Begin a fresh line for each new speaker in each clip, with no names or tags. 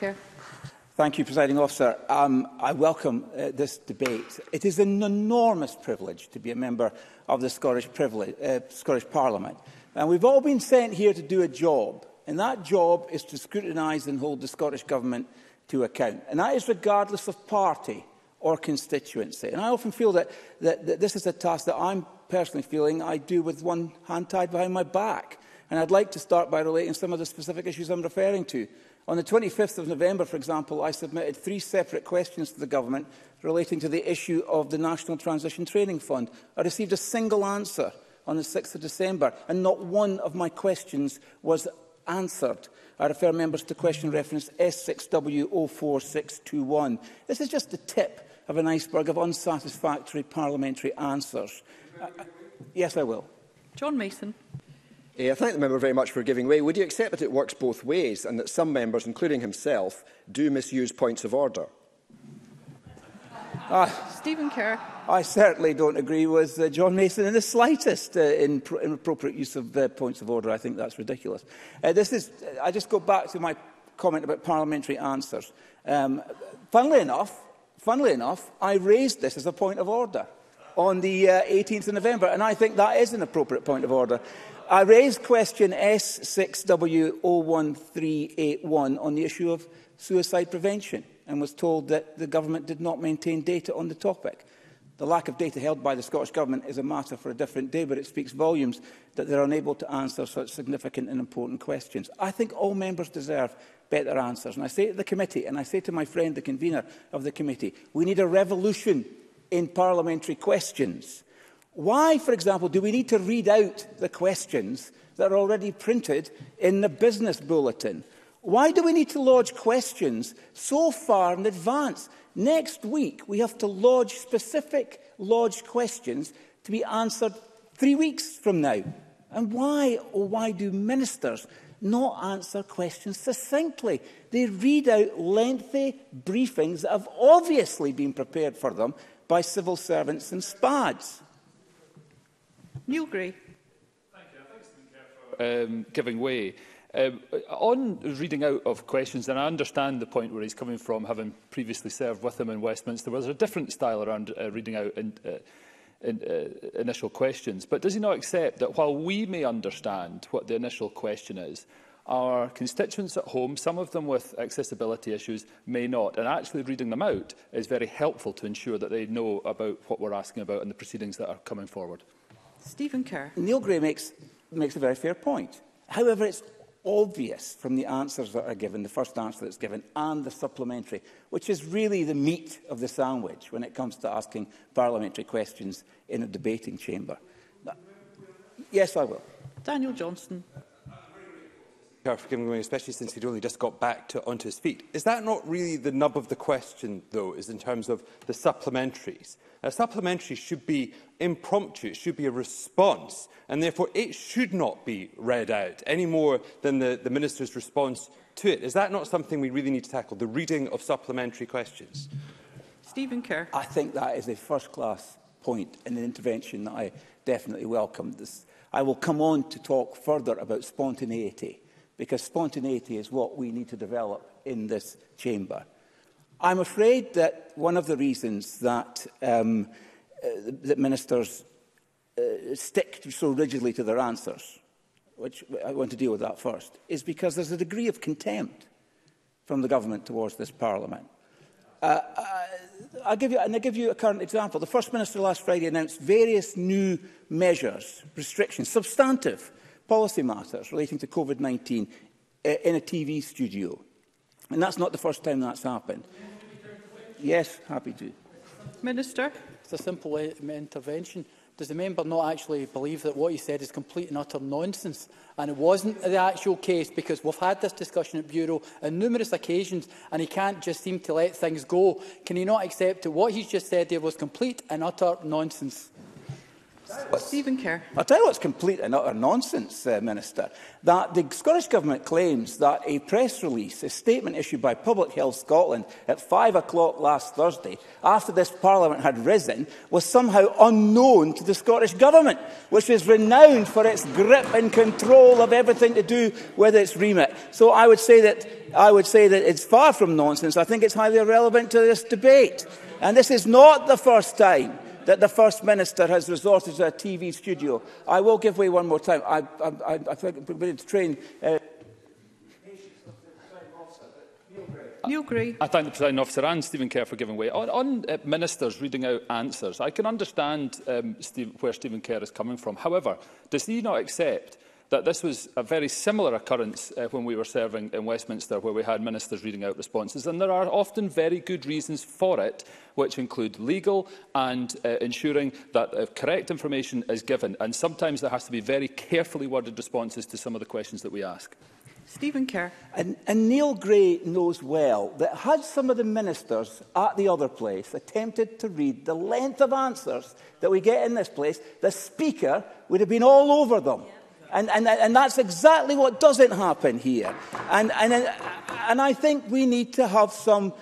Kerr.
Thank you, Presiding Officer. I welcome this debate. It is an enormous privilege to be a member of the Scottish Parliament. And we've all been sent here to do a job, and that job is to scrutinise and hold the Scottish Government to account. And that is regardless of party or constituency. And I often feel that this is a task that I'm personally feeling I do with one hand tied behind my back. And I'd like to start by relating some of the specific issues I'm referring to. On the 25th of November, for example, I submitted 3 separate questions to the Government relating to the issue of the National Transition Training Fund. I received a single answer on the 6th of December, and not one of my questions was answered. I refer members to question reference S6W04621. This is just the tip of an iceberg of unsatisfactory parliamentary answers. Yes, I will.
John Mason.
I thank the member very much for giving way. Would you accept that it works both ways and that some members, including himself, do misuse points of order?
Stephen Kerr.
I certainly don't agree with John Mason in the slightest in inappropriate use of points of order. I think that's ridiculous. I just go back to my comment about parliamentary answers. Funnily enough, I raised this as a point of order on the 18th of November, and I think that is an appropriate point of order. I raised question S6W01381 on the issue of suicide prevention and was told that the Government did not maintain data on the topic. The lack of data held by the Scottish Government is a matter for a different day, but it speaks volumes that they are unable to answer such significant and important questions. I think all members deserve better answers. And I say to the committee, and I say to my friend, the convener of the committee, we need a revolution in parliamentary questions. Why, for example, do we need to read out the questions that are already printed in the business bulletin? Why do we need to lodge questions so far in advance? Next week, we have to lodge specific lodged questions to be answered 3 weeks from now. And why do ministers not answer questions succinctly? They read out lengthy briefings that have obviously been prepared for them by civil servants and SPADs.
Neil Gray.
Thank you. Thanks, Kerr, for giving way. On reading out of questions, and I understand the point where he's coming from, having previously served with him in Westminster, where there's a different style around reading out initial questions. But does he not accept that while we may understand what the initial question is, our constituents at home, some of them with accessibility issues, may not, and actually reading them out is very helpful to ensure that they know about what we're asking about and the proceedings that are coming forward?
Stephen Kerr.
Neil Gray makes a very fair point. However, it's obvious from the answers that are given, the first answer that's given, and the supplementary, which is really the meat of the sandwich when it comes to asking parliamentary questions in a debating chamber. Yes, I will.
Daniel Johnston.
For giving way, especially since he'd only just got back onto his feet. Is that not really the nub of the question, though, is in terms of the supplementaries? A supplementary should be impromptu, it should be a response, and therefore it should not be read out any more than the Minister's response to it. Is that not something we really need to tackle, the reading of supplementary questions?
Stephen Kerr.
I think that is a first-class point in an intervention that I definitely welcome. I will come on to talk further about spontaneity, because spontaneity is what we need to develop in this chamber. I'm afraid that one of the reasons that ministers stick so rigidly to their answers, which I want to deal with that first, is because there's a degree of contempt from the government towards this Parliament. I'll give you a current example. The First Minister last Friday announced various new measures, restrictions, substantive policy matters relating to COVID-19 in a TV studio. And that's not the first time that's happened. Yes, happy to.
Minister.
It's a simple intervention. Does the member not actually believe that what he said is complete and utter nonsense? And it wasn't the actual case, because we've had this discussion at Bureau on numerous occasions, and he can't just seem to let things go. Can he not accept that what he's just said there was complete and utter nonsense?
Stephen Kerr.
I'll tell you what's complete and utter nonsense, Minister, that the Scottish Government claims that a press release, a statement issued by Public Health Scotland at 5 o'clock last Thursday, after this Parliament had risen, was somehow unknown to the Scottish Government, which is renowned for its grip and control of everything to do with its remit. So I would say that it's far from nonsense. I think it's highly irrelevant to this debate. And this is not the first time that the First Minister has resorted to a TV studio. I will give way one more time. I think we're going to train...
Neil Gray.
I thank the Presiding Officer and Stephen Kerr for giving way. On ministers reading out answers, I can understand where Stephen Kerr is coming from. However, does he not accept that this was a very similar occurrence when we were serving in Westminster, where we had ministers reading out responses, and there are often very good reasons for it, which include legal and ensuring that correct information is given, and sometimes there has to be very carefully worded responses to some of the questions that we ask.
Stephen Kerr.
And Neil Gray knows well that had some of the ministers at the other place attempted to read the length of answers that we get in this place, the Speaker would have been all over them. And that's exactly what doesn't happen here. And I think we need to have some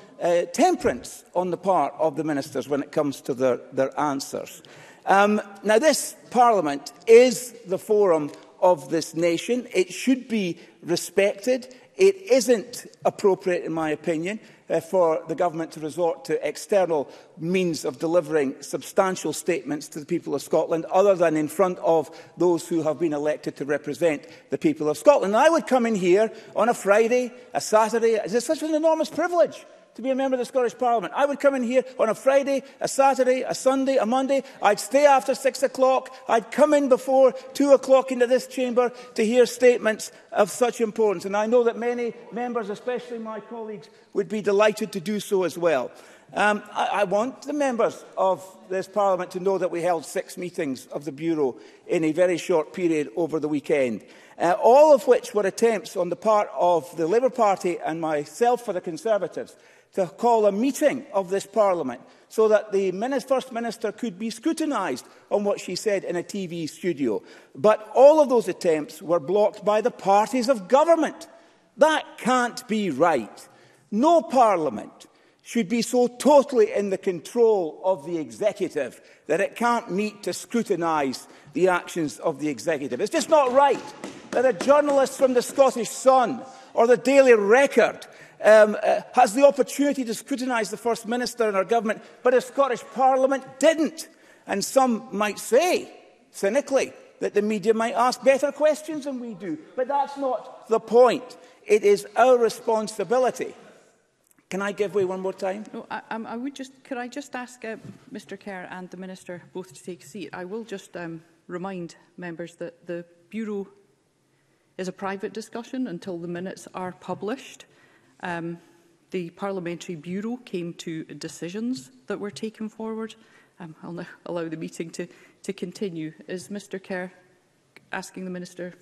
temperance on the part of the ministers when it comes to their answers. Now, this Parliament is the forum of this nation. It should be respected. It isn't appropriate, in my opinion, for the government to resort to external means of delivering substantial statements to the people of Scotland, other than in front of those who have been elected to represent the people of Scotland. And I would come in here on a Friday, a Saturday. It's such an enormous privilege to be a member of the Scottish Parliament. I would come in here on a Friday, a Saturday, a Sunday, a Monday. I'd stay after 6 o'clock. I'd come in before 2 o'clock into this chamber to hear statements of such importance. And I know that many members, especially my colleagues, would be delighted to do so as well. I want the members of this Parliament to know that we held 6 meetings of the Bureau in a very short period over the weekend, all of which were attempts on the part of the Labour Party and myself for the Conservatives to call a meeting of this Parliament so that the First Minister could be scrutinised on what she said in a TV studio. But all of those attempts were blocked by the parties of government. That can't be right. No Parliament should be so totally in the control of the executive that it can't meet to scrutinise the actions of the executive. It's just not right that a journalist from the Scottish Sun or the Daily Record has the opportunity to scrutinise the First Minister and our government, but the Scottish Parliament didn't. And some might say, cynically, that the media might ask better questions than we do. But that's not the point. It is our responsibility. Can I give way one more time?
No, could I just ask Mr Kerr and the Minister both to take a seat? I will just remind members that the Bureau is a private discussion until the minutes are published. The Parliamentary Bureau came to decisions that were taken forward. I'll now allow the meeting to continue. Is Mr Kerr asking the Minister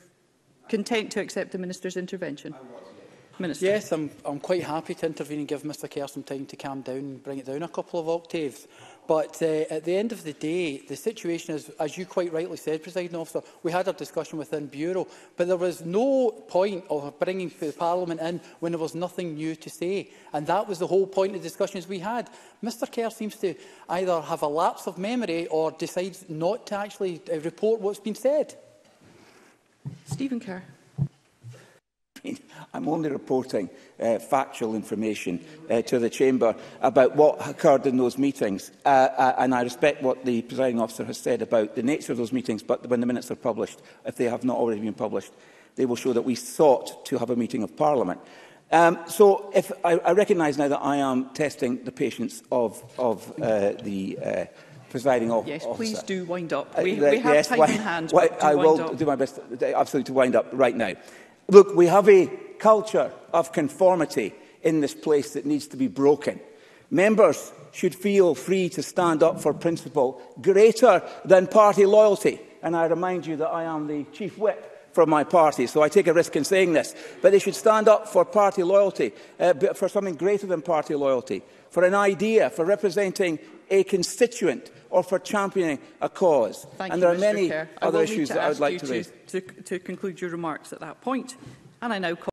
content to accept the Minister's intervention? Minister.
Yes, I'm quite happy to intervene and give Mr Kerr some time to calm down and bring it down a couple of octaves. But at the end of the day, the situation is, as you quite rightly said, Presiding Officer, we had a discussion within Bureau, but there was no point of bringing the Parliament in when there was nothing new to say. And that was the whole point of the discussions we had. Mr Kerr seems to either have a lapse of memory or decides not to actually report what's been said.
Stephen Kerr.
I'm only reporting factual information to the Chamber about what occurred in those meetings. And I respect what the Presiding Officer has said about the nature of those meetings, but when the minutes are published, if they have not already been published, they will show that we sought to have a meeting of Parliament. So if I recognise now that I am testing the patience of the Presiding Officer.
Yes, please do wind up. We have time in hand.
I will do my best absolutely to wind up right now. Look, we have a culture of conformity in this place that needs to be broken. Members should feel free to stand up for principle greater than party loyalty. And I remind you that I am the Chief Whip from my party, so I take a risk in saying this. But they should stand up for party loyalty, but for something greater than party loyalty, for an idea, for representing a constituent, or for championing a cause. And there are many other issues that I would like to raise.
To conclude your remarks at that point, and I now call